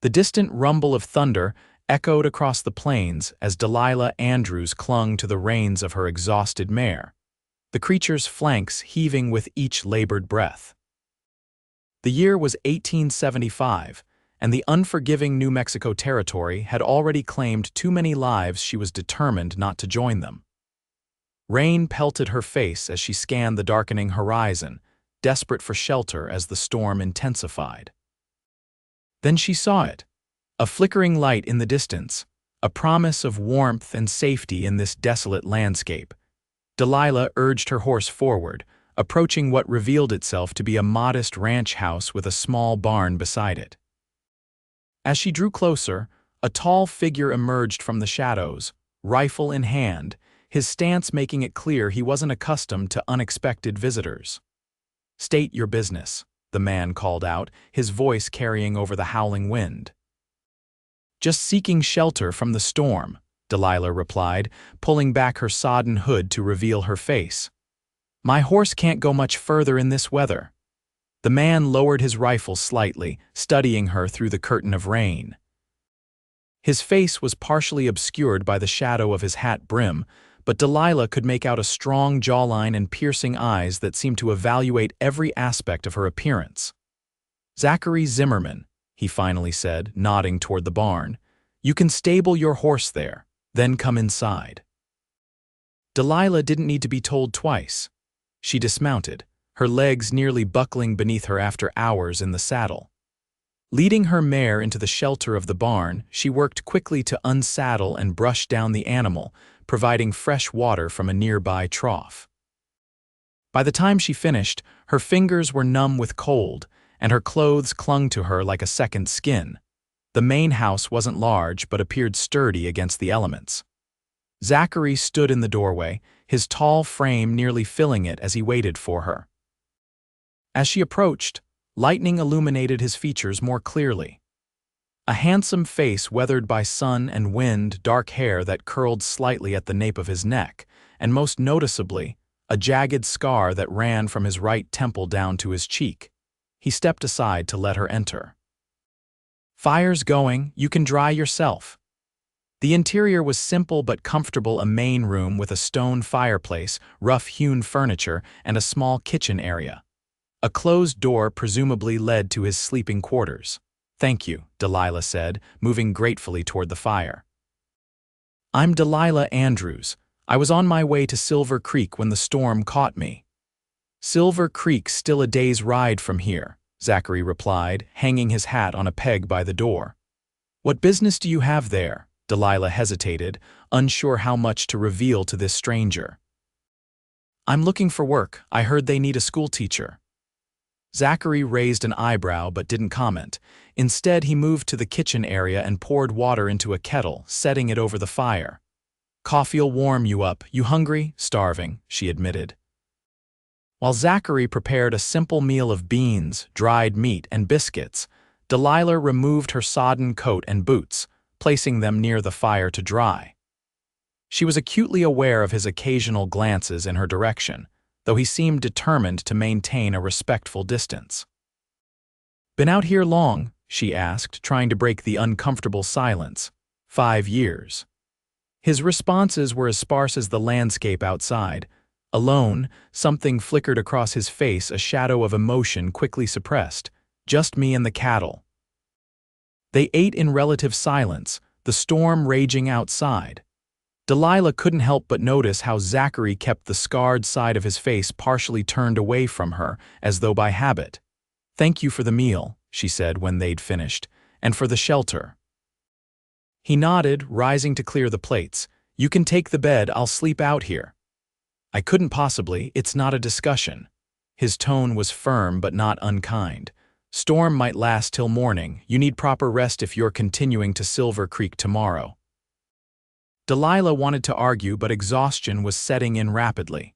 The distant rumble of thunder echoed across the plains as Delilah Andrews clung to the reins of her exhausted mare, the creature's flanks heaving with each labored breath. The year was 1875, and the unforgiving New Mexico Territory had already claimed too many lives. She was determined not to join them. Rain pelted her face as she scanned the darkening horizon, desperate for shelter as the storm intensified. Then she saw it, a flickering light in the distance, a promise of warmth and safety in this desolate landscape. Delilah urged her horse forward, approaching what revealed itself to be a modest ranch house with a small barn beside it. As she drew closer, a tall figure emerged from the shadows, rifle in hand, his stance making it clear he wasn't accustomed to unexpected visitors. "State your business," the man called out, his voice carrying over the howling wind. "Just seeking shelter from the storm," Delilah replied, pulling back her sodden hood to reveal her face. "My horse can't go much further in this weather." The man lowered his rifle slightly, studying her through the curtain of rain. His face was partially obscured by the shadow of his hat brim, but Delilah could make out a strong jawline and piercing eyes that seemed to evaluate every aspect of her appearance. "Zachary Zimmerman," he finally said, nodding toward the barn. "You can stable your horse there, then come inside." Delilah didn't need to be told twice. She dismounted, her legs nearly buckling beneath her after hours in the saddle. Leading her mare into the shelter of the barn, she worked quickly to unsaddle and brush down the animal, providing fresh water from a nearby trough. By the time she finished, her fingers were numb with cold, and her clothes clung to her like a second skin. The main house wasn't large but appeared sturdy against the elements. Zachary stood in the doorway, his tall frame nearly filling it as he waited for her. As she approached, lightning illuminated his features more clearly. A handsome face weathered by sun and wind, dark hair that curled slightly at the nape of his neck, and most noticeably, a jagged scar that ran from his right temple down to his cheek. He stepped aside to let her enter. "Fire's going, you can dry yourself." The interior was simple but comfortable, a main room with a stone fireplace, rough-hewn furniture, and a small kitchen area. A closed door presumably led to his sleeping quarters. "Thank you," Delilah said, moving gratefully toward the fire. "I'm Delilah Andrews. I was on my way to Silver Creek when the storm caught me." "Silver Creek's still a day's ride from here," Zachary replied, hanging his hat on a peg by the door. "What business do you have there?" Delilah hesitated, unsure how much to reveal to this stranger. "I'm looking for work. I heard they need a schoolteacher." Zachary raised an eyebrow but didn't comment. Instead, he moved to the kitchen area and poured water into a kettle, setting it over the fire. "Coffee'll warm you up. You hungry?" "Starving," she admitted. While Zachary prepared a simple meal of beans, dried meat, and biscuits, Delilah removed her sodden coat and boots, placing them near the fire to dry. She was acutely aware of his occasional glances in her direction, though he seemed determined to maintain a respectful distance. "Been out here long?" she asked, trying to break the uncomfortable silence. 5 years. His responses were as sparse as the landscape outside. Alone, something flickered across his face, a shadow of emotion quickly suppressed. "Just me and the cattle." They ate in relative silence, the storm raging outside. Delilah couldn't help but notice how Zachary kept the scarred side of his face partially turned away from her, as though by habit. "Thank you for the meal," she said when they'd finished, "and for the shelter." He nodded, rising to clear the plates. "You can take the bed, I'll sleep out here." "I couldn't possibly, it's not a discussion." His tone was firm but not unkind. "Storm might last till morning. You need proper rest if you're continuing to Silver Creek tomorrow." Delilah wanted to argue, but exhaustion was setting in rapidly.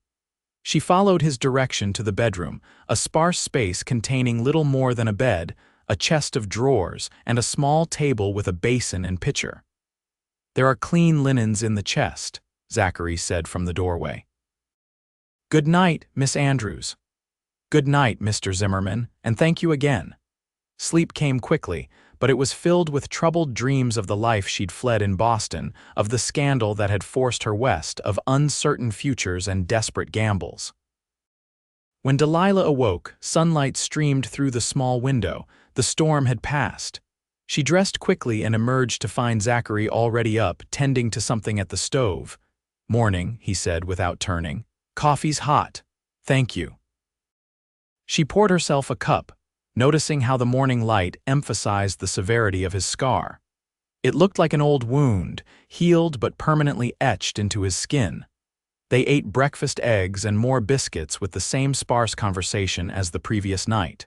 She followed his direction to the bedroom, a sparse space containing little more than a bed, a chest of drawers, and a small table with a basin and pitcher. "There are clean linens in the chest," Zachary said from the doorway. "Good night, Miss Andrews." "Good night, Mr. Zimmerman, and thank you again." Sleep came quickly, but it was filled with troubled dreams of the life she'd fled in Boston, of the scandal that had forced her west, of uncertain futures and desperate gambles. When Delilah awoke, sunlight streamed through the small window. The storm had passed. She dressed quickly and emerged to find Zachary already up, tending to something at the stove. "Morning," he said without turning. "Coffee's hot. Thank you." She poured herself a cup, noticing how the morning light emphasized the severity of his scar. It looked like an old wound, healed but permanently etched into his skin. They ate breakfast eggs and more biscuits with the same sparse conversation as the previous night.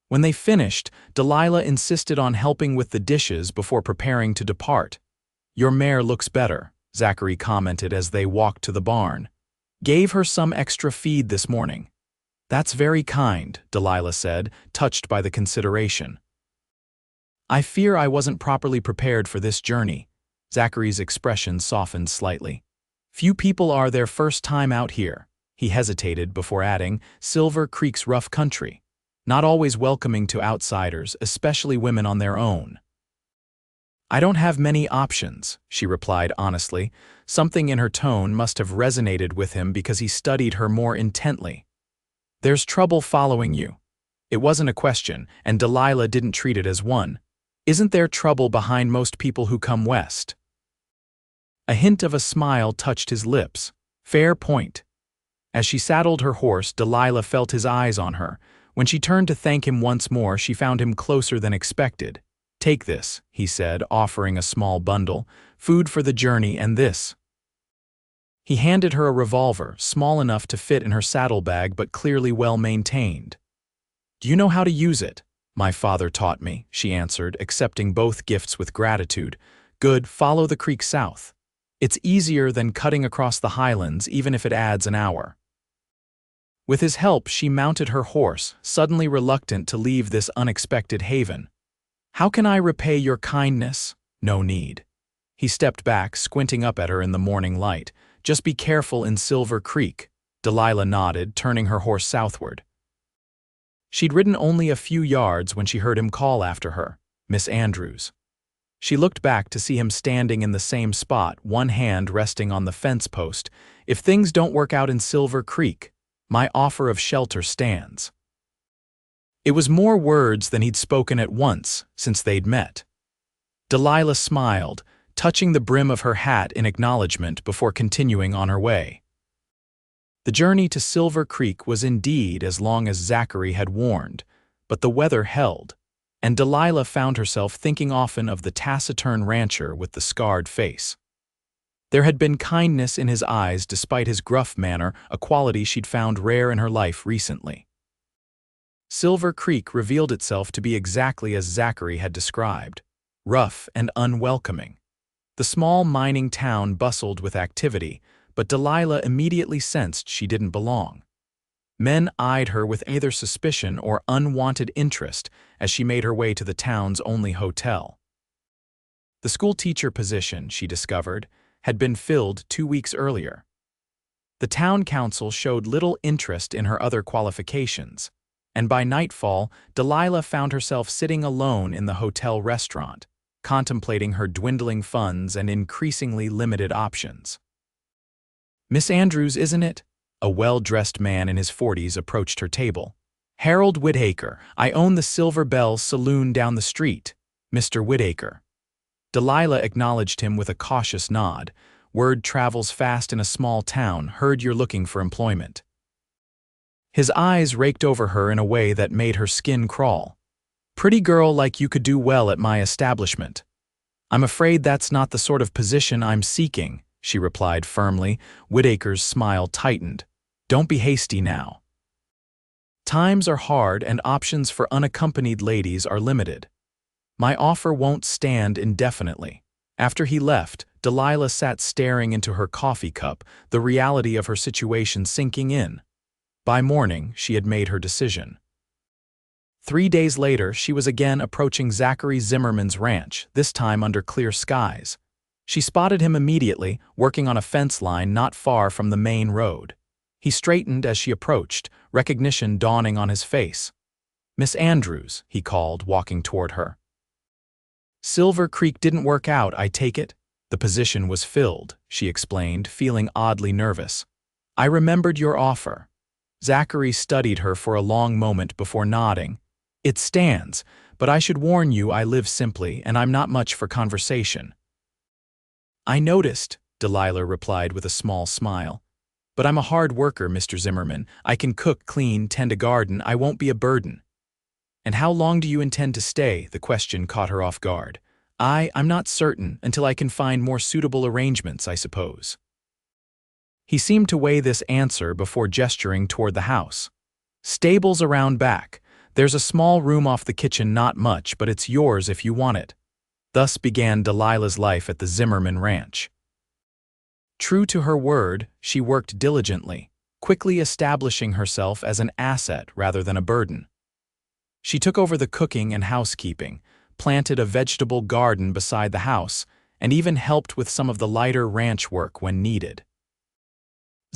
When they finished, Delilah insisted on helping with the dishes before preparing to depart. "Your mare looks better," Zachary commented as they walked to the barn. "Gave her some extra feed this morning." "That's very kind," Delilah said, touched by the consideration. "I fear I wasn't properly prepared for this journey." Zachary's expression softened slightly. "Few people are their first time out here." He hesitated before adding, "Silver Creek's rough country. Not always welcoming to outsiders, especially women on their own." "I don't have many options," she replied honestly. Something in her tone must have resonated with him because he studied her more intently. "There's trouble following you." It wasn't a question, and Delilah didn't treat it as one. "Isn't there trouble behind most people who come west?" A hint of a smile touched his lips. "Fair point." As she saddled her horse, Delilah felt his eyes on her. When she turned to thank him once more, she found him closer than expected. "Take this," he said, offering a small bundle. "Food for the journey and this." He handed her a revolver, small enough to fit in her saddlebag but clearly well maintained. "Do you know how to use it?" "My father taught me," she answered, accepting both gifts with gratitude. "Good, follow the creek south. It's easier than cutting across the highlands, even if it adds an hour." With his help, she mounted her horse, suddenly reluctant to leave this unexpected haven. "How can I repay your kindness?" "No need." He stepped back, squinting up at her in the morning light. "Just be careful in Silver Creek." Delilah nodded, turning her horse southward. She'd ridden only a few yards when she heard him call after her, "Miss Andrews." She looked back to see him standing in the same spot, one hand resting on the fence post. "If things don't work out in Silver Creek, my offer of shelter stands." It was more words than he'd spoken at once since they'd met. Delilah smiled, touching the brim of her hat in acknowledgement before continuing on her way. The journey to Silver Creek was indeed as long as Zachary had warned, but the weather held, and Delilah found herself thinking often of the taciturn rancher with the scarred face. There had been kindness in his eyes despite his gruff manner, a quality she'd found rare in her life recently. Silver Creek revealed itself to be exactly as Zachary had described, rough and unwelcoming. The small mining town bustled with activity, but Delilah immediately sensed she didn't belong. Men eyed her with either suspicion or unwanted interest as she made her way to the town's only hotel. The schoolteacher position, she discovered, had been filled 2 weeks earlier. The town council showed little interest in her other qualifications, and by nightfall, Delilah found herself sitting alone in the hotel restaurant, contemplating her dwindling funds and increasingly limited options. "Miss Andrews, isn't it?" A well-dressed man in his 40s approached her table. "Harold Whitaker. I own the Silver Bells saloon down the street. Mr. Whitaker." Delilah acknowledged him with a cautious nod. "Word travels fast in a small town. Heard you're looking for employment." His eyes raked over her in a way that made her skin crawl. "Pretty girl like you could do well at my establishment." "I'm afraid that's not the sort of position I'm seeking," she replied firmly. Whitaker's smile tightened. "Don't be hasty now. Times are hard and options for unaccompanied ladies are limited. My offer won't stand indefinitely." After he left, Delilah sat staring into her coffee cup, the reality of her situation sinking in. By morning, she had made her decision. 3 days later, she was again approaching Zachary Zimmerman's ranch, this time under clear skies. She spotted him immediately, working on a fence line not far from the main road. He straightened as she approached, recognition dawning on his face. "Miss Andrews," he called, walking toward her. Silver Creek didn't work out, I take it? The position was filled, she explained, feeling oddly nervous. I remembered your offer. Zachary studied her for a long moment before nodding. It stands, but I should warn you I live simply and I'm not much for conversation. I noticed, Delilah replied with a small smile. But I'm a hard worker, Mr. Zimmerman. I can cook, clean, tend a garden. I won't be a burden. And how long do you intend to stay? The question caught her off guard. I'm not certain until I can find more suitable arrangements, I suppose. He seemed to weigh this answer before gesturing toward the house. Stables around back. There's a small room off the kitchen, not much, but it's yours if you want it. Thus began Delilah's life at the Zimmerman ranch. True to her word, she worked diligently, quickly establishing herself as an asset rather than a burden. She took over the cooking and housekeeping, planted a vegetable garden beside the house, and even helped with some of the lighter ranch work when needed.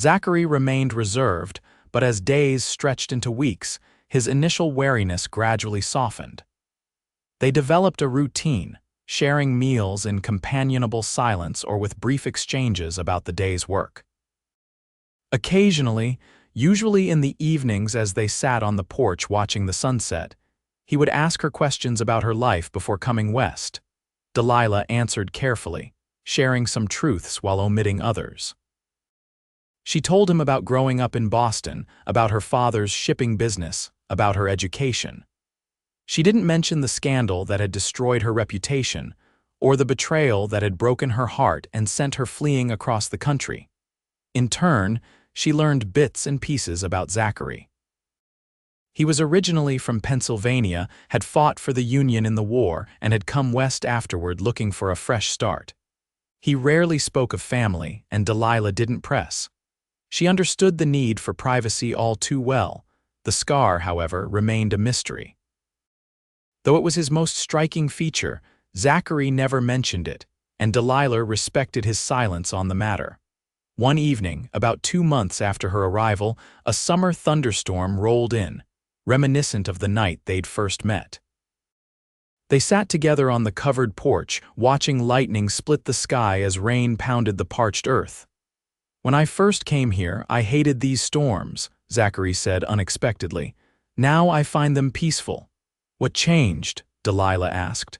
Zachary remained reserved, but as days stretched into weeks, his initial wariness gradually softened. They developed a routine, sharing meals in companionable silence or with brief exchanges about the day's work. Occasionally, usually in the evenings as they sat on the porch watching the sunset, he would ask her questions about her life before coming west. Delilah answered carefully, sharing some truths while omitting others. She told him about growing up in Boston, about her father's shipping business, about her education. She didn't mention the scandal that had destroyed her reputation, or the betrayal that had broken her heart and sent her fleeing across the country. In turn, she learned bits and pieces about Zachary. He was originally from Pennsylvania, had fought for the Union in the war, and had come west afterward looking for a fresh start. He rarely spoke of family, and Delilah didn't press. She understood the need for privacy all too well. The scar, however, remained a mystery. Though it was his most striking feature, Zachary never mentioned it, and Delilah respected his silence on the matter. One evening, about 2 months after her arrival, a summer thunderstorm rolled in, reminiscent of the night they'd first met. They sat together on the covered porch, watching lightning split the sky as rain pounded the parched earth. When I first came here, I hated these storms, Zachary said unexpectedly. Now I find them peaceful. What changed? Delilah asked.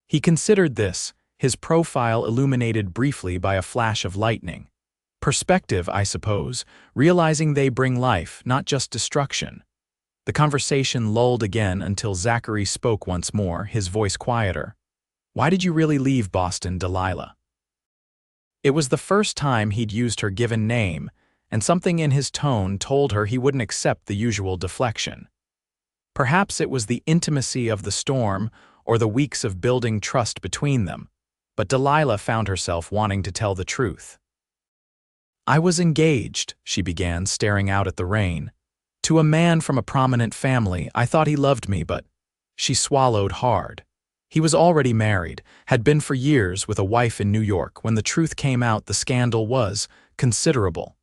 He considered this, his profile illuminated briefly by a flash of lightning. Perspective, I suppose, realizing they bring life, not just destruction. The conversation lulled again until Zachary spoke once more, his voice quieter. Why did you really leave Boston, Delilah? It was the first time he'd used her given name, and something in his tone told her he wouldn't accept the usual deflection. Perhaps it was the intimacy of the storm or the weeks of building trust between them, but Delilah found herself wanting to tell the truth. I was engaged, she began, staring out at the rain. To a man from a prominent family. I thought he loved me, but... She swallowed hard. He was already married, had been for years with a wife in New York. When the truth came out, the scandal was considerable.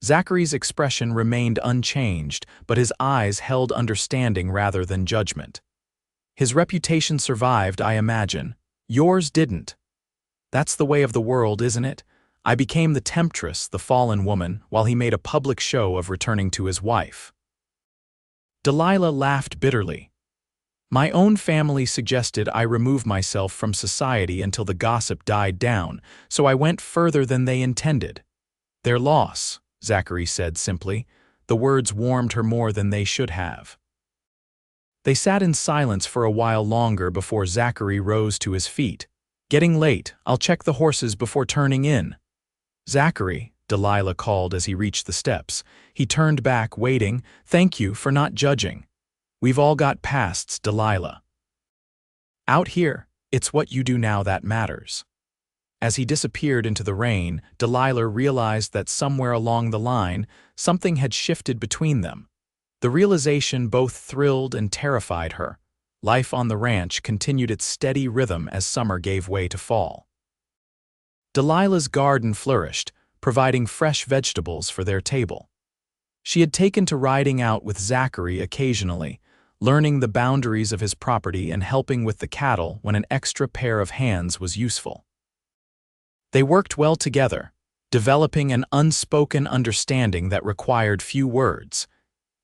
Zachary's expression remained unchanged, but his eyes held understanding rather than judgment. His reputation survived, I imagine. Yours didn't. That's the way of the world, isn't it? I became the temptress, the fallen woman, while he made a public show of returning to his wife. Delilah laughed bitterly. My own family suggested I remove myself from society until the gossip died down, so I went further than they intended. Their loss, Zachary said simply. The words warmed her more than they should have. They sat in silence for a while longer before Zachary rose to his feet. Getting late, I'll check the horses before turning in. Zachary, Delilah called as he reached the steps. He turned back, waiting. Thank you for not judging. We've all got pasts, Delilah. Out here, it's what you do now that matters. As he disappeared into the rain, Delilah realized that somewhere along the line, something had shifted between them. The realization both thrilled and terrified her. Life on the ranch continued its steady rhythm as summer gave way to fall. Delilah's garden flourished, providing fresh vegetables for their table. She had taken to riding out with Zachary occasionally, learning the boundaries of his property and helping with the cattle when an extra pair of hands was useful. They worked well together, developing an unspoken understanding that required few words.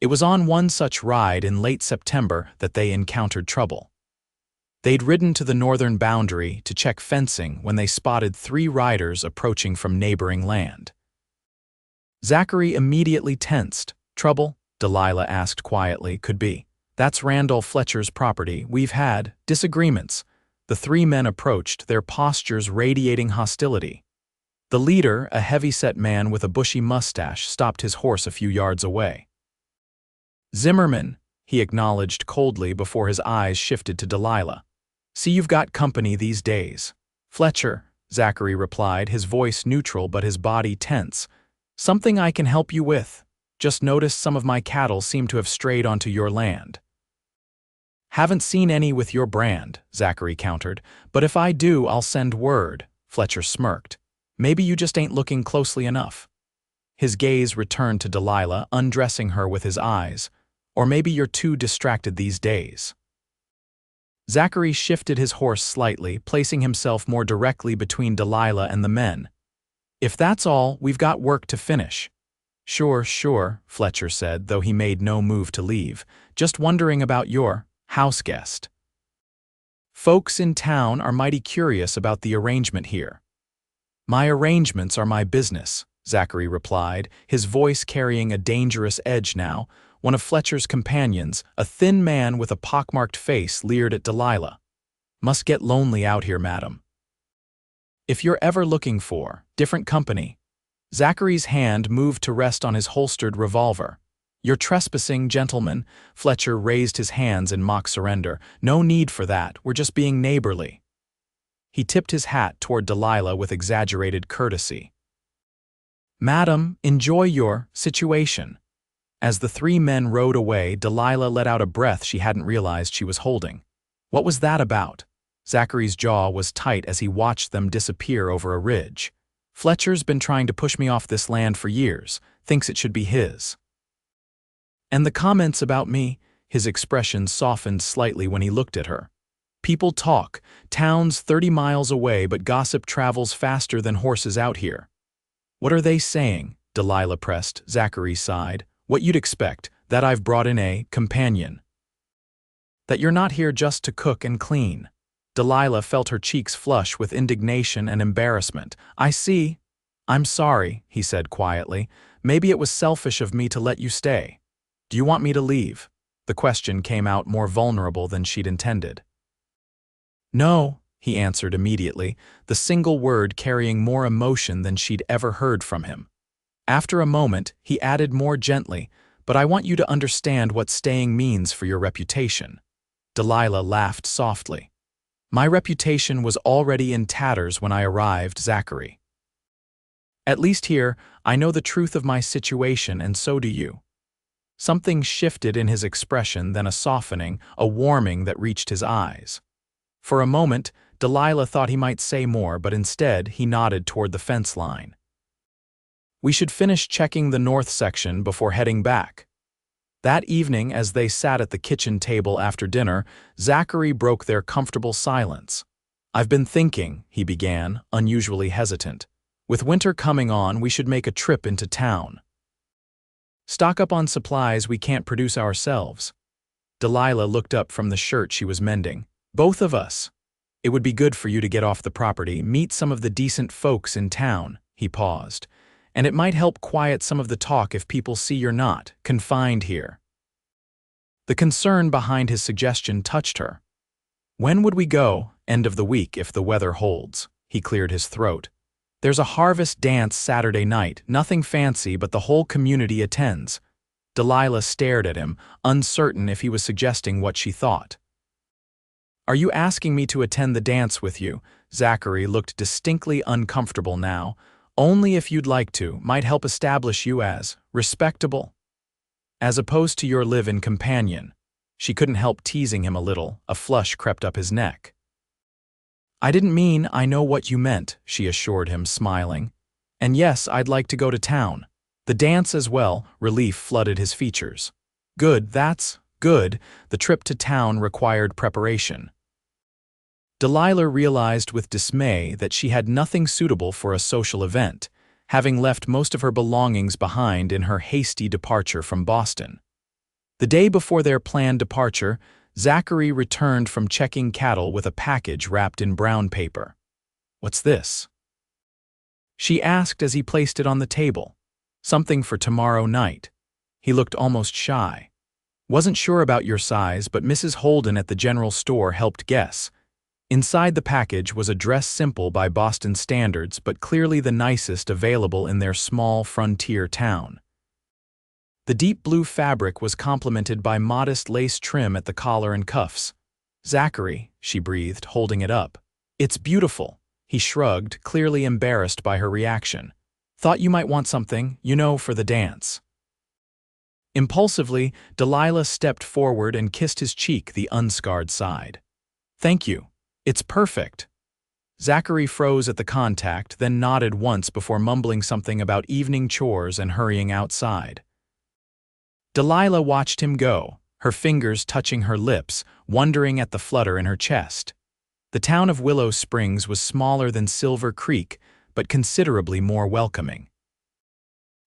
It was on one such ride in late September that they encountered trouble. They'd ridden to the northern boundary to check fencing when they spotted 3 riders approaching from neighboring land. Zachary immediately tensed. "Trouble?" Delilah asked quietly. "Could be. That's Randolph Fletcher's property. We've had disagreements." The 3 men approached, their postures radiating hostility. The leader, a heavy-set man with a bushy mustache, stopped his horse a few yards away. "Zimmerman," he acknowledged coldly before his eyes shifted to Delilah. "See, you've got company these days." "Fletcher," Zachary replied, his voice neutral but his body tense. "Something I can help you with. Just noticed some of my cattle seem to have strayed onto your land." "Haven't seen any with your brand," Zachary countered, "but if I do, I'll send word." Fletcher smirked. "Maybe you just ain't looking closely enough." His gaze returned to Delilah, undressing her with his eyes. "Or maybe you're too distracted these days." Zachary shifted his horse slightly, placing himself more directly between Delilah and the men. "If that's all, we've got work to finish." Sure, Fletcher said, though he made no move to leave. "Just wondering about your house guest. Folks in town are mighty curious about the arrangement here." "My arrangements are my business," Zachary replied, his voice carrying a dangerous edge now. One of Fletcher's companions, a thin man with a pockmarked face, leered at Delilah. "Must get lonely out here, madam. If you're ever looking for different company." Zachary's hand moved to rest on his holstered revolver. "You're trespassing, gentlemen." Fletcher raised his hands in mock surrender. "No need for that, we're just being neighborly." He tipped his hat toward Delilah with exaggerated courtesy. "Madam, enjoy your situation." As the 3 men rode away, Delilah let out a breath she hadn't realized she was holding. "What was that about?" Zachary's jaw was tight as he watched them disappear over a ridge. "Fletcher's been trying to push me off this land for years, thinks it should be his." "And the comments about me?" His expression softened slightly when he looked at her. "People talk. Town's 30 miles away, but gossip travels faster than horses out here." "What are they saying?" Delilah pressed. Zachary sighed. "What you'd expect, that I've brought in a companion. That you're not here just to cook and clean." Delilah felt her cheeks flush with indignation and embarrassment. "I see. I'm sorry," he said quietly. "Maybe it was selfish of me to let you stay. Do you want me to leave?" The question came out more vulnerable than she'd intended. "No," he answered immediately, the single word carrying more emotion than she'd ever heard from him. After a moment, he added more gently, "But I want you to understand what staying means for your reputation." Delilah laughed softly. "My reputation was already in tatters when I arrived, Zachary. At least here, I know the truth of my situation, and so do you." Something shifted in his expression, then a softening, a warming that reached his eyes. For a moment, Delilah thought he might say more, but instead he nodded toward the fence line. "We should finish checking the north section before heading back." That evening, as they sat at the kitchen table after dinner, Zachary broke their comfortable silence. "I've been thinking," he began, unusually hesitant. "With winter coming on, we should make a trip into town. Stock up on supplies we can't produce ourselves." Delilah looked up from the shirt she was mending. "Both of us. It would be good for you to get off the property, meet some of the decent folks in town." He paused. "And it might help quiet some of the talk if people see you're not confined here." The concern behind his suggestion touched her. "When would we go?" "End of the week, if the weather holds." He cleared his throat. "There's a harvest dance Saturday night, nothing fancy, but the whole community attends." Delilah stared at him, uncertain if he was suggesting what she thought. "Are you asking me to attend the dance with you?" Zachary looked distinctly uncomfortable now. "Only if you'd like to, might help establish you as respectable, as opposed to your live-in companion." She couldn't help teasing him a little, a flush crept up his neck. "I didn't mean I know what you meant," she assured him, smiling. "And yes, I'd like to go to town. The dance as well." Relief flooded his features. "Good, that's Good, the trip to town required preparation. Delilah realized with dismay that she had nothing suitable for a social event, having left most of her belongings behind in her hasty departure from Boston. The day before their planned departure, Zachary returned from checking cattle with a package wrapped in brown paper. "What's this?" she asked as he placed it on the table. "Something for tomorrow night." He looked almost shy. "Wasn't sure about your size, but Mrs. Holden at the general store helped guess." Inside the package was a dress simple by Boston standards, but clearly the nicest available in their small frontier town. The deep blue fabric was complemented by modest lace trim at the collar and cuffs. "Zachary," she breathed, holding it up. "It's beautiful." He shrugged, clearly embarrassed by her reaction. "Thought you might want something, for the dance." Impulsively, Delilah stepped forward and kissed his cheek, the unscarred side. "Thank you. It's perfect." Zachary froze at the contact, then nodded once before mumbling something about evening chores and hurrying outside. Delilah watched him go, her fingers touching her lips, wondering at the flutter in her chest. The town of Willow Springs was smaller than Silver Creek, but considerably more welcoming.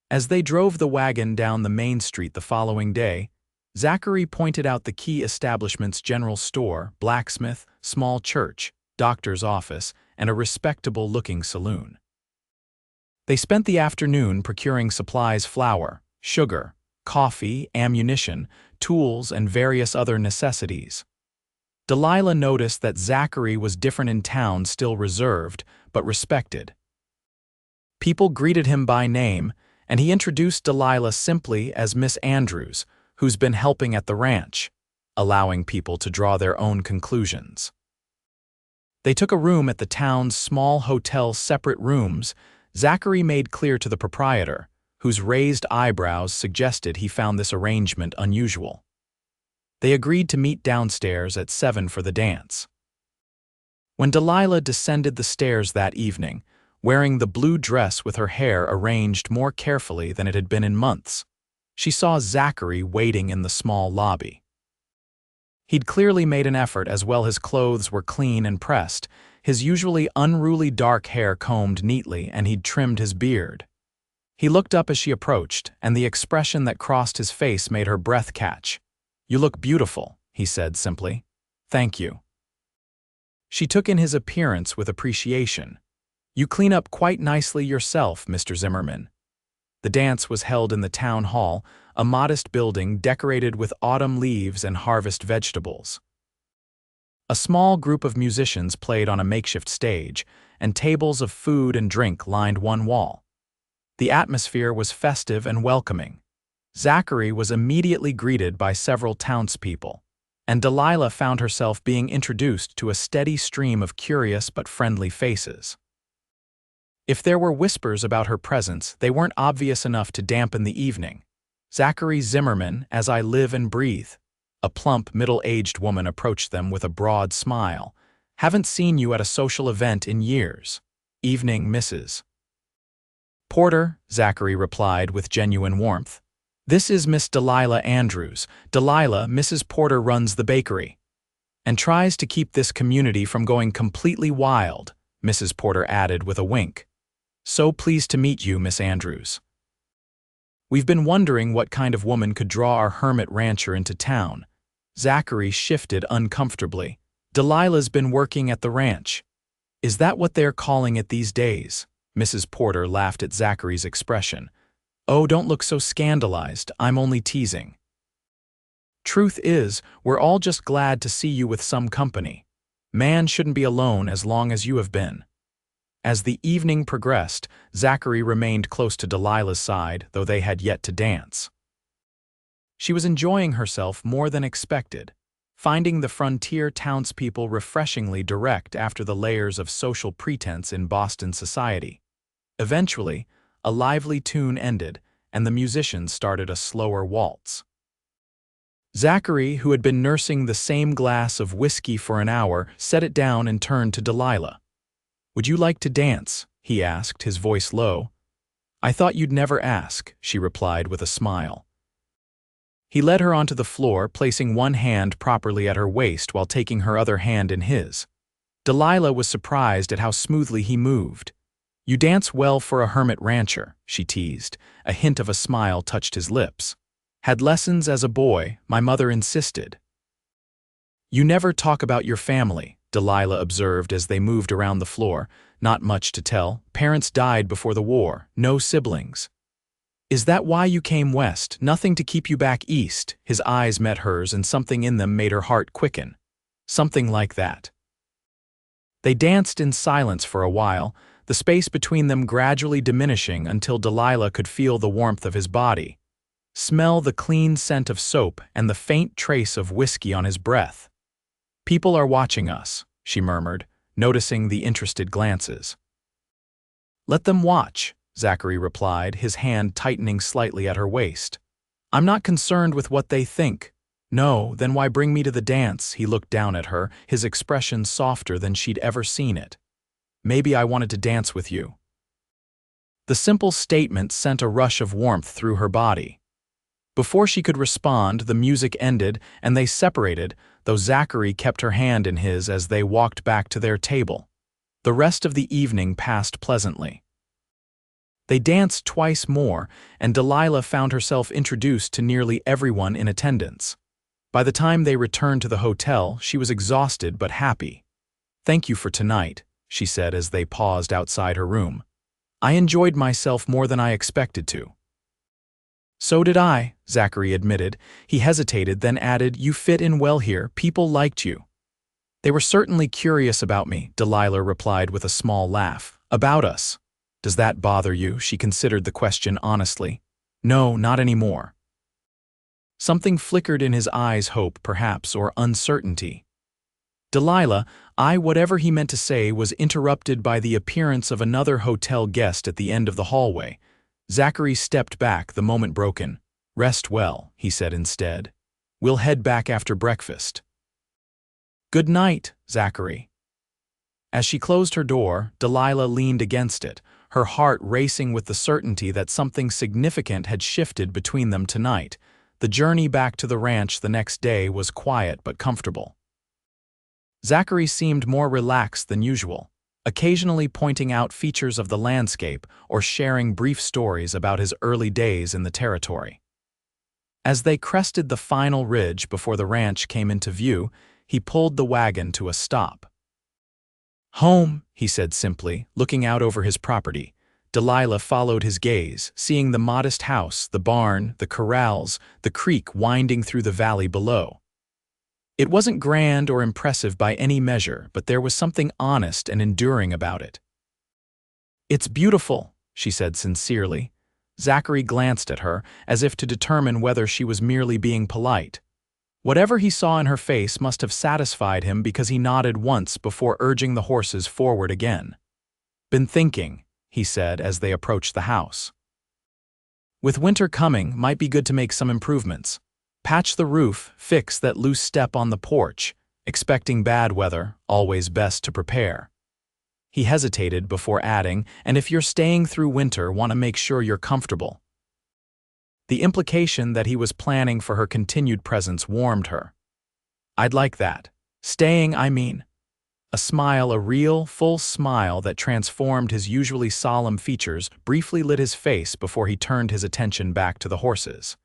As they drove the wagon down the main street the following day, Zachary pointed out the key establishment's general store, blacksmith, small church, doctor's office, and a respectable-looking saloon. They spent the afternoon procuring supplies: flour, sugar, coffee, ammunition, tools, and various other necessities. Delilah noticed that Zachary was different in town, still reserved, but respected. People greeted him by name, and he introduced Delilah simply as Miss Andrews, who's been helping at the ranch, allowing people to draw their own conclusions. They took a room at the town's small hotel's separate rooms. Zachary made clear to the proprietor, whose raised eyebrows suggested he found this arrangement unusual. They agreed to meet downstairs at 7 for the dance. When Delilah descended the stairs that evening, wearing the blue dress with her hair arranged more carefully than it had been in months, she saw Zachary waiting in the small lobby. He'd clearly made an effort, as well. His clothes were clean and pressed, his usually unruly dark hair combed neatly, and he'd trimmed his beard. He looked up as she approached, and the expression that crossed his face made her breath catch. "You look beautiful," he said simply. "Thank you." She took in his appearance with appreciation. "You clean up quite nicely yourself, Mr. Zimmerman." The dance was held in the town hall, a modest building decorated with autumn leaves and harvest vegetables. A small group of musicians played on a makeshift stage, and tables of food and drink lined one wall. The atmosphere was festive and welcoming. Zachary was immediately greeted by several townspeople, and Delilah found herself being introduced to a steady stream of curious but friendly faces. If there were whispers about her presence, they weren't obvious enough to dampen the evening. "Zachary Zimmerman, as I live and breathe." A plump, middle-aged woman approached them with a broad smile. "Haven't seen you at a social event in years." "Evening, Mrs. Porter," Zachary replied with genuine warmth. "This is Miss Delilah Andrews. Delilah, Mrs. Porter runs the bakery and tries to keep this community from going completely wild," Mrs. Porter added with a wink. "So pleased to meet you, Miss Andrews. We've been wondering what kind of woman could draw our hermit rancher into town." Zachary shifted uncomfortably. "Delilah's been working at the ranch." "Is that what they're calling it these days?" Mrs. Porter laughed at Zachary's expression. "Oh, don't look so scandalized. I'm only teasing. Truth is, we're all just glad to see you with some company. Man shouldn't be alone as long as you have been." As the evening progressed, Zachary remained close to Delilah's side, though they had yet to dance. She was enjoying herself more than expected, finding the frontier townspeople refreshingly direct after the layers of social pretense in Boston society. Eventually, a lively tune ended, and the musicians started a slower waltz. Zachary, who had been nursing the same glass of whiskey for an hour, set it down and turned to Delilah. "Would you like to dance?" he asked, his voice low. "I thought you'd never ask," she replied with a smile. He led her onto the floor, placing one hand properly at her waist while taking her other hand in his. Delilah was surprised at how smoothly he moved. "You dance well for a hermit rancher," she teased. A hint of a smile touched his lips. "Had lessons as a boy, my mother insisted." "You never talk about your family," Delilah observed as they moved around the floor. "Not much to tell. Parents died before the war, no siblings." "Is that why you came west? Nothing to keep you back east?" His eyes met hers and something in them made her heart quicken. "Something like that." They danced in silence for a while, the space between them gradually diminishing until Delilah could feel the warmth of his body, smell the clean scent of soap and the faint trace of whiskey on his breath. "People are watching us," she murmured, noticing the interested glances. "Let them watch," Zachary replied, his hand tightening slightly at her waist. "I'm not concerned with what they think." "No, then why bring me to the dance?" He looked down at her, his expression softer than she'd ever seen it. "Maybe I wanted to dance with you." The simple statement sent a rush of warmth through her body. Before she could respond, the music ended and they separated, though Zachary kept her hand in his as they walked back to their table. The rest of the evening passed pleasantly. They danced twice more, and Delilah found herself introduced to nearly everyone in attendance. By the time they returned to the hotel, she was exhausted but happy. "Thank you for tonight," she said as they paused outside her room. "I enjoyed myself more than I expected to." "So did I," Zachary admitted. He hesitated, then added, "You fit in well here. People liked you." "They were certainly curious about me," Delilah replied with a small laugh. "About us." "Does that bother you?" She considered the question honestly. "No, not anymore." Something flickered in his eyes, hope, perhaps, or uncertainty. "Delilah, whatever he meant to say was interrupted by the appearance of another hotel guest at the end of the hallway." Zachary stepped back, the moment broken. "Rest well," he said instead. "We'll head back after breakfast." "Good night, Zachary." As she closed her door, Delilah leaned against it, her heart racing with the certainty that something significant had shifted between them tonight. The journey back to the ranch the next day was quiet but comfortable. Zachary seemed more relaxed than usual, occasionally pointing out features of the landscape or sharing brief stories about his early days in the territory. As they crested the final ridge before the ranch came into view, he pulled the wagon to a stop. "Home," he said simply, looking out over his property. Delilah followed his gaze, seeing the modest house, the barn, the corrals, the creek winding through the valley below. It wasn't grand or impressive by any measure, but there was something honest and enduring about it. "It's beautiful," she said sincerely. Zachary glanced at her, as if to determine whether she was merely being polite. Whatever he saw in her face must have satisfied him because he nodded once before urging the horses forward again. "Been thinking," he said as they approached the house. "With winter coming, might be good to make some improvements. Patch the roof, fix that loose step on the porch. Expecting bad weather, always best to prepare." He hesitated before adding, "And if you're staying through winter, want to make sure you're comfortable." The implication that he was planning for her continued presence warmed her. "I'd like that. Staying, I mean." A smile, a real, full smile that transformed his usually solemn features, briefly lit his face before he turned his attention back to the horses.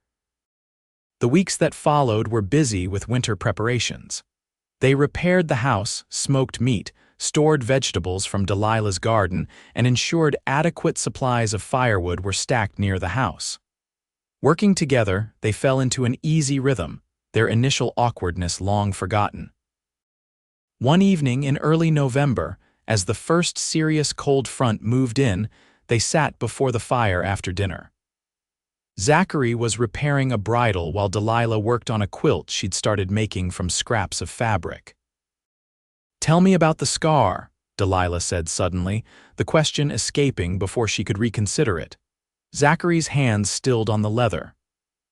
The weeks that followed were busy with winter preparations. They repaired the house, smoked meat, stored vegetables from Delilah's garden, and ensured adequate supplies of firewood were stacked near the house. Working together, they fell into an easy rhythm, their initial awkwardness long forgotten. One evening in early November, as the first serious cold front moved in, they sat before the fire after dinner. Zachary was repairing a bridle while Delilah worked on a quilt she'd started making from scraps of fabric. "Tell me about the scar," Delilah said suddenly, the question escaping before she could reconsider it. Zachary's hands stilled on the leather.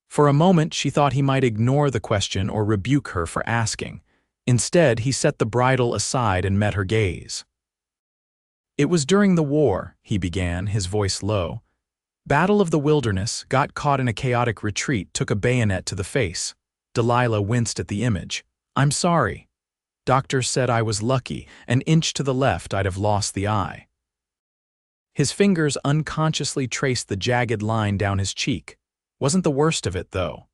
For a moment she thought he might ignore the question or rebuke her for asking. Instead, he set the bridle aside and met her gaze. "It was during the war," he began, his voice low. Battle of the Wilderness, got caught in a chaotic retreat, took a bayonet to the face. Delilah winced at the image. I'm sorry. Doctor said I was lucky. An inch to the left, I'd have lost the eye. His fingers unconsciously traced the jagged line down his cheek. Wasn't the worst of it, though.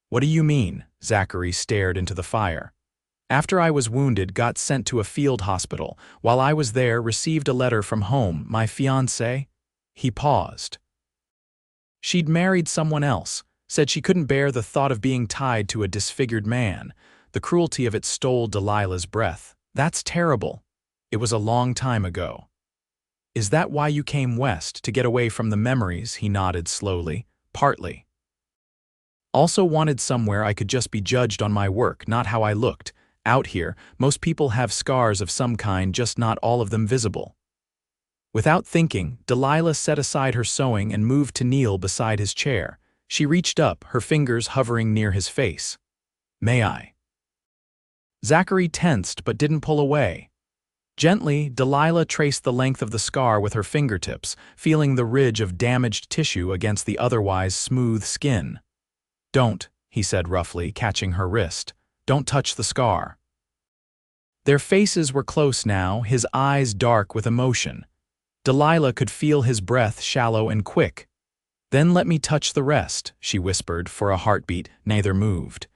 What do you mean? Zachary stared into the fire. After I was wounded, got sent to a field hospital. While I was there, received a letter from home. My fiancé? He paused. She'd married someone else, said she couldn't bear the thought of being tied to a disfigured man. The cruelty of it stole Delilah's breath. That's terrible. It was a long time ago. Is that why you came west, to get away from the memories? He nodded slowly. Partly. Also wanted somewhere I could just be judged on my work, not how I looked. Out here, most people have scars of some kind, just not all of them visible. Without thinking, Delilah set aside her sewing and moved to kneel beside his chair. She reached up, her fingers hovering near his face. May I? Zachary tensed but didn't pull away. Gently, Delilah traced the length of the scar with her fingertips, feeling the ridge of damaged tissue against the otherwise smooth skin. Don't, he said roughly, catching her wrist. Don't touch the scar. Their faces were close now, his eyes dark with emotion. Delilah could feel his breath shallow and quick. Then let me touch the rest, she whispered for a heartbeat. Neither moved.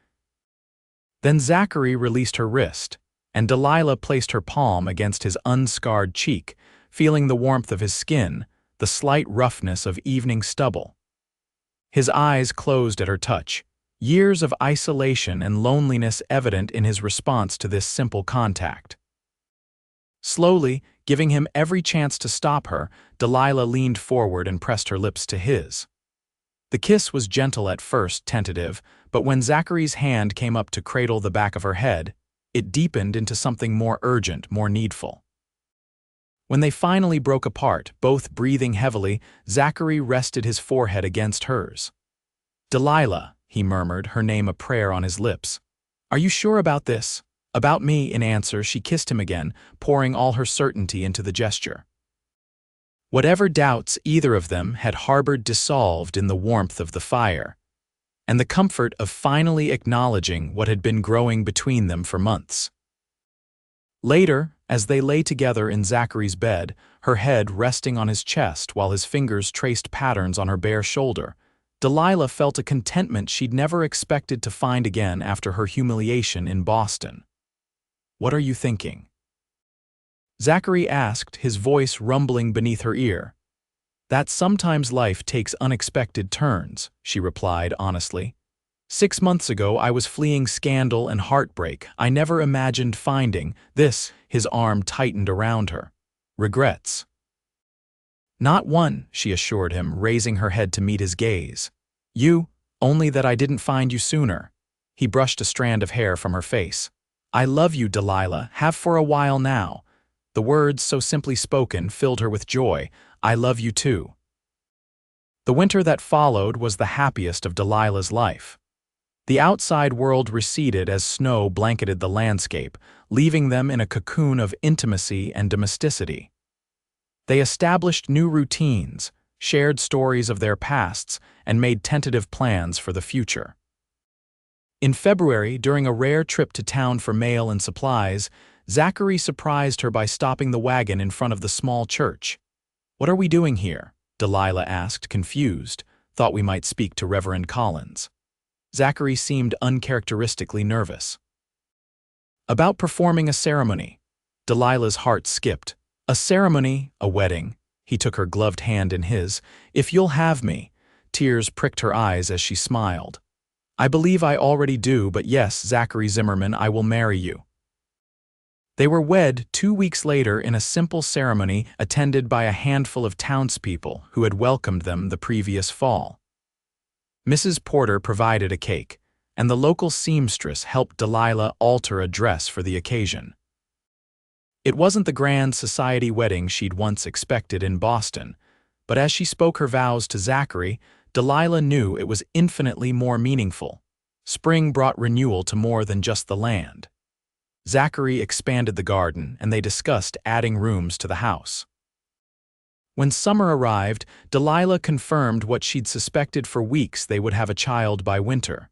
Then Zachary released her wrist, and Delilah placed her palm against his unscarred cheek, feeling the warmth of his skin, the slight roughness of evening stubble. His eyes closed at her touch, years of isolation and loneliness evident in his response to this simple contact. Slowly, giving him every chance to stop her, Delilah leaned forward and pressed her lips to his. The kiss was gentle at first, tentative, but when Zachary's hand came up to cradle the back of her head, it deepened into something more urgent, more needful. When they finally broke apart, both breathing heavily, Zachary rested his forehead against hers. Delilah, he murmured, her name a prayer on his lips. Are you sure about this? About me? In answer, she kissed him again, pouring all her certainty into the gesture. Whatever doubts either of them had harbored dissolved in the warmth of the fire, and the comfort of finally acknowledging what had been growing between them for months. Later, as they lay together in Zachary's bed, her head resting on his chest while his fingers traced patterns on her bare shoulder, Delilah felt a contentment she'd never expected to find again after her humiliation in Boston. What are you thinking? Zachary asked, his voice rumbling beneath her ear. That sometimes life takes unexpected turns, she replied honestly. 6 months ago I was fleeing scandal and heartbreak. I never imagined finding this. His arm tightened around her. Regrets. Not one, she assured him, raising her head to meet his gaze. You, only that I didn't find you sooner. He brushed a strand of hair from her face. I love you, Delilah, have for a while now. The words, so simply spoken, filled her with joy. I love you too. The winter that followed was the happiest of Delilah's life. The outside world receded as snow blanketed the landscape, leaving them in a cocoon of intimacy and domesticity. They established new routines, shared stories of their pasts, and made tentative plans for the future. In February, during a rare trip to town for mail and supplies, Zachary surprised her by stopping the wagon in front of the small church. What are we doing here? Delilah asked, confused, thought we might speak to Reverend Collins. Zachary seemed uncharacteristically nervous. About performing a ceremony. Delilah's heart skipped. A ceremony, a wedding. He took her gloved hand in his. If you'll have me. Tears pricked her eyes as she smiled. I believe I already do, but yes, Zachary Zimmerman, I will marry you. They were wed 2 weeks later in a simple ceremony attended by a handful of townspeople who had welcomed them the previous fall. Mrs. Porter provided a cake, and the local seamstress helped Delilah alter a dress for the occasion. It wasn't the grand society wedding she'd once expected in Boston, but as she spoke her vows to Zachary, Delilah knew it was infinitely more meaningful. Spring brought renewal to more than just the land. Zachary expanded the garden, and they discussed adding rooms to the house. When summer arrived, Delilah confirmed what she'd suspected for weeks: they would have a child by winter.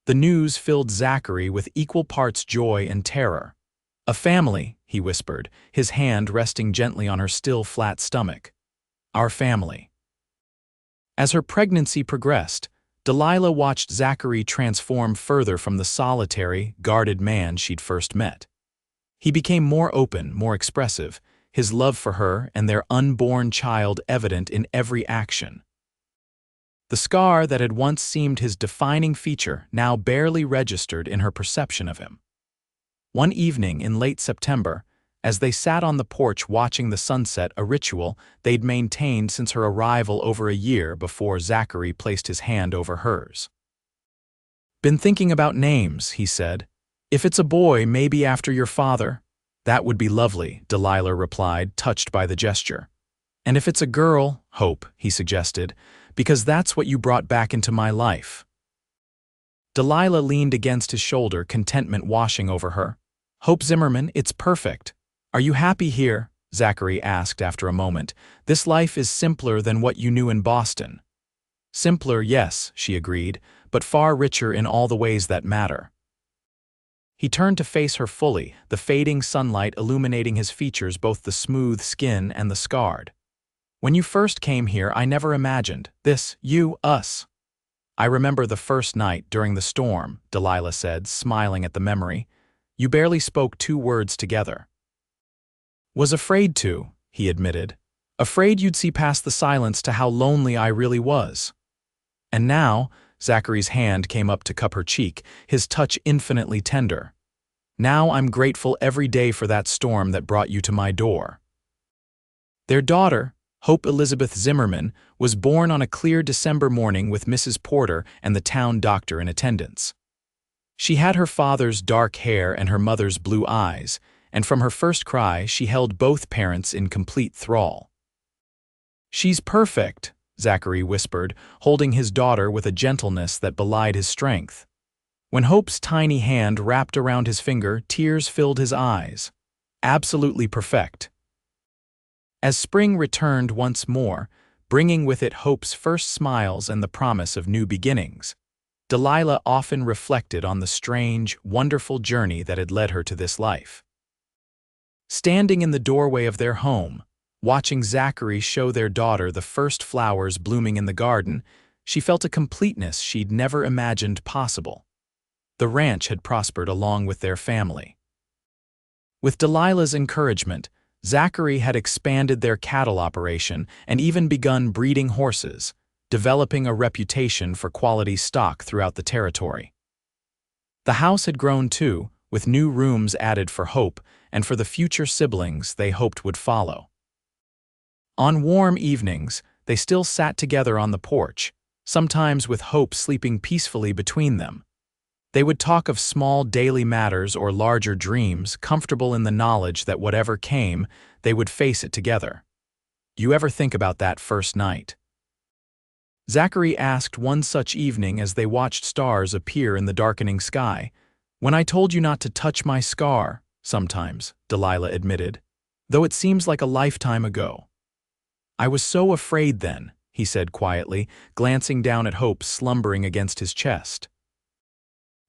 The news filled Zachary with equal parts joy and terror. "A family," he whispered, his hand resting gently on her still flat stomach. "Our family." As her pregnancy progressed, Delilah watched Zachary transform further from the solitary, guarded man she'd first met. He became more open, more expressive, his love for her and their unborn child evident in every action. The scar that had once seemed his defining feature now barely registered in her perception of him. One evening in late September, as they sat on the porch watching the sunset, a ritual they'd maintained since her arrival over a year before, Zachary placed his hand over hers. "Been thinking about names," he said. "If it's a boy, maybe after your father." "That would be lovely," Delilah replied, touched by the gesture. "And if it's a girl, Hope," he suggested, "because that's what you brought back into my life." Delilah leaned against his shoulder, contentment washing over her. "Hope Zimmerman, it's perfect. Are you happy here?" Zachary asked after a moment. "This life is simpler than what you knew in Boston." "Simpler, yes," she agreed, "but far richer in all the ways that matter." He turned to face her fully, the fading sunlight illuminating his features, both the smooth skin and the scarred. "When you first came here, I never imagined this, you, us." "I remember the first night during the storm," Delilah said, smiling at the memory. "You barely spoke 2 words together." "Was afraid to," he admitted. "Afraid you'd see past the silence to how lonely I really was." "And now," Zachary's hand came up to cup her cheek, his touch infinitely tender. "Now I'm grateful every day for that storm that brought you to my door." Their daughter, Hope Elizabeth Zimmerman, was born on a clear December morning with Mrs. Porter and the town doctor in attendance. She had her father's dark hair and her mother's blue eyes, and from her first cry she held both parents in complete thrall. "She's perfect," Zachary whispered, holding his daughter with a gentleness that belied his strength. When Hope's tiny hand wrapped around his finger, tears filled his eyes. "Absolutely perfect." As spring returned once more, bringing with it Hope's first smiles and the promise of new beginnings, Delilah often reflected on the strange, wonderful journey that had led her to this life. Standing in the doorway of their home, watching Zachary show their daughter the first flowers blooming in the garden, she felt a completeness she'd never imagined possible. The ranch had prospered along with their family. With Delilah's encouragement, Zachary had expanded their cattle operation and even begun breeding horses, developing a reputation for quality stock throughout the territory. The house had grown too, with new rooms added for Hope and for the future siblings they hoped would follow. On warm evenings, they still sat together on the porch, sometimes with Hope sleeping peacefully between them. They would talk of small daily matters or larger dreams, comfortable in the knowledge that whatever came, they would face it together. "You ever think about that first night?" Zachary asked one such evening as they watched stars appear in the darkening sky. "When I told you not to touch my scar," sometimes, Delilah admitted, "though it seems like a lifetime ago." "I was so afraid then," he said quietly, glancing down at Hope slumbering against his chest.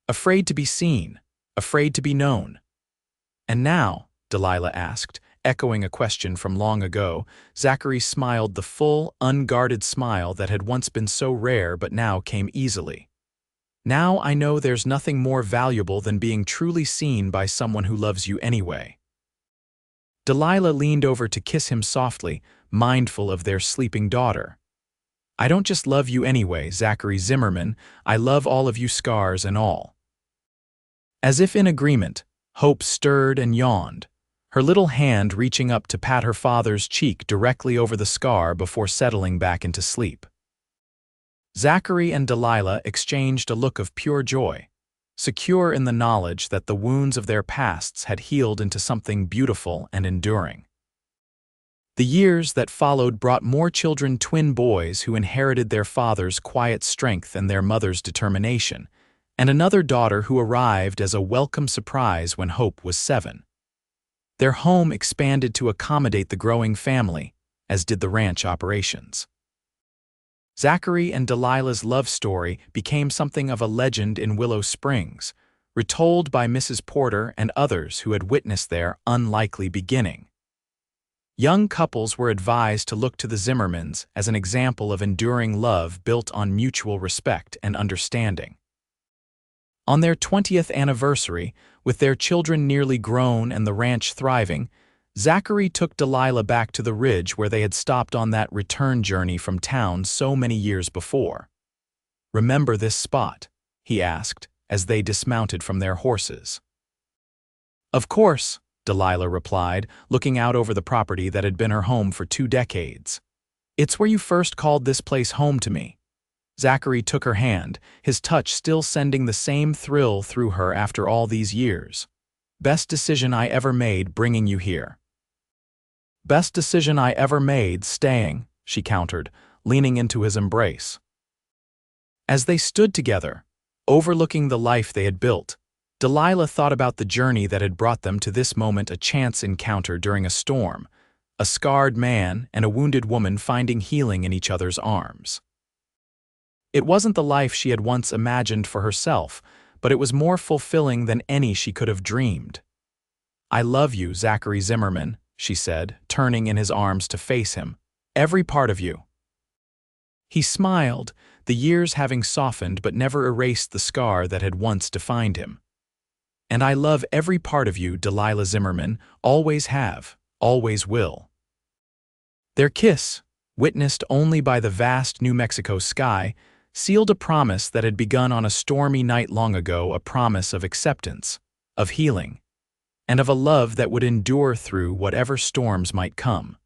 "Afraid to be seen, afraid to be known." "And now?" Delilah asked, echoing a question from long ago. Zachary smiled the full, unguarded smile that had once been so rare but now came easily. "Now I know there's nothing more valuable than being truly seen by someone who loves you anyway." Delilah leaned over to kiss him softly, mindful of their sleeping daughter. "I don't just love you anyway, Zachary Zimmerman, I love all of you, scars and all." As if in agreement, Hope stirred and yawned, her little hand reaching up to pat her father's cheek directly over the scar before settling back into sleep. Zachary and Delilah exchanged a look of pure joy, secure in the knowledge that the wounds of their pasts had healed into something beautiful and enduring. The years that followed brought more children, twin boys who inherited their father's quiet strength and their mother's determination, and another daughter who arrived as a welcome surprise when Hope was 7. Their home expanded to accommodate the growing family, as did the ranch operations. Zachary and Delilah's love story became something of a legend in Willow Springs, retold by Mrs. Porter and others who had witnessed their unlikely beginning. Young couples were advised to look to the Zimmermans as an example of enduring love built on mutual respect and understanding. On their 20th anniversary, with their children nearly grown and the ranch thriving, Zachary took Delilah back to the ridge where they had stopped on that return journey from town so many years before. "Remember this spot?" he asked, as they dismounted from their horses. "Of course," Delilah replied, looking out over the property that had been her home for 2 decades. "It's where you first called this place home to me." Zachary took her hand, his touch still sending the same thrill through her after all these years. "Best decision I ever made bringing you here." "Best decision I ever made staying," she countered, leaning into his embrace. As they stood together, overlooking the life they had built, Delilah thought about the journey that had brought them to this moment, a chance encounter during a storm, a scarred man and a wounded woman finding healing in each other's arms. It wasn't the life she had once imagined for herself, but it was more fulfilling than any she could have dreamed. "I love you, Zachary Zimmerman," she said, turning in his arms to face him. "Every part of you." He smiled, the years having softened but never erased the scar that had once defined him. "And I love every part of you, Delilah Zimmerman, always have, always will." Their kiss, witnessed only by the vast New Mexico sky, sealed a promise that had begun on a stormy night long ago, a promise of acceptance, of healing, and of a love that would endure through whatever storms might come.